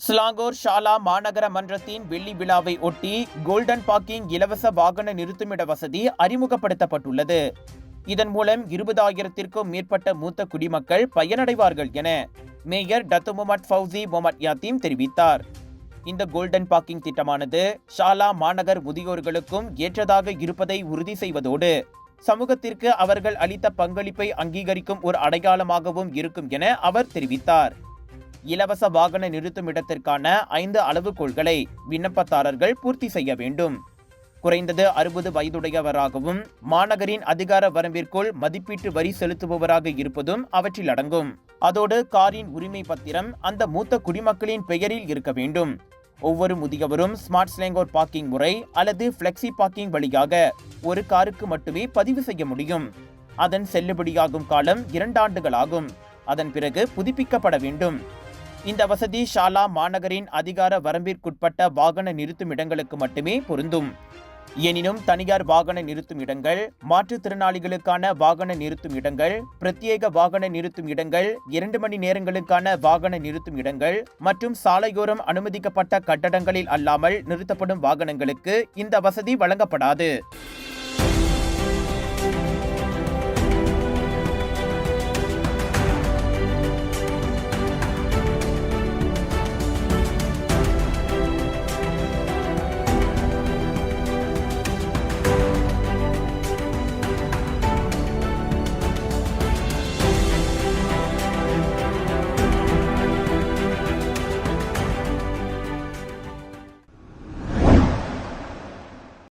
ஸ்லாங்கூர் ஷாலா மாநகர மன்றத்தின் வெள்ளி விழாவை ஒட்டி கோல்டன் பார்க்கிங் இலவச வாகன நிறுத்துமிட வசதி அறிமுகப்படுத்தப்பட்டுள்ளது. இதன் மூலம் 20,000க்கும் மேற்பட்ட மூத்த குடிமக்கள் பயனடைவார்கள் என mayor Datuk Muhammad Fauzi Muhammad Yatim தெரிவித்தார். இந்த கோல்டன் பார்க்கிங் திட்டமானது ஷாலா மாநகர் முதியோர்களுக்கும் ஏற்றதாக இருப்பதை உறுதி செய்வதோடு சமூகத்திற்கு அவர்கள் அளித்த பங்களிப்பை அங்கீகரிக்கும் ஒரு அடையாளமாகவும் இருக்கும் என அவர் தெரிவித்தார். இலவச வாகன நிறுத்தும் இடத்திற்கான 5 அளவுகோல்களை விண்ணப்பதாரர்கள் பூர்த்தி செய்ய வேண்டும். குறைந்தது 60 வயதுடையவராகவும் மாநகரின் அதிகார வரம்பிற்குள் மதிப்பீட்டு வரி செலுத்துபவராக இருப்பதும் அவற்றில் அடங்கும். அதோடு காரின் உரிமை பத்திரம் அந்த மூத்த குடிமக்களின் பெயரில் இருக்க வேண்டும். ஒவ்வொரு முதியவரும் ஸ்மார்ட் ஸ்லாங்கூர் பார்க்கிங் முறை அல்லது பிளெக்சி பார்க்கிங் வழியாக ஒரு காருக்கு மட்டுமே பதிவு செய்ய முடியும். அதன் செல்லுபடியாகும் காலம் 2 ஆண்டுகள் ஆகும். அதன் பிறகு புதுப்பிக்கப்பட வேண்டும். இந்த வசதி ஷாலா மாநகரின் அதிகார வரம்பிற்குட்பட்ட வாகன நிறுத்தும் இடங்களுக்கு மட்டுமே பொருந்தும். எனினும் தனியார் வாகன நிறுத்தும் இடங்கள், மாற்றுத்திறனாளிகளுக்கான வாகன நிறுத்தும் இடங்கள், பிரத்யேக வாகன நிறுத்தும் இடங்கள், 2 மணி நேரங்களுக்கான வாகன நிறுத்தும் இடங்கள் மற்றும் சாலையோரம் அனுமதிக்கப்பட்ட கட்டடங்களில் அல்லாமல் நிறுத்தப்படும் வாகனங்களுக்கு இந்த வசதி வழங்கப்படாது.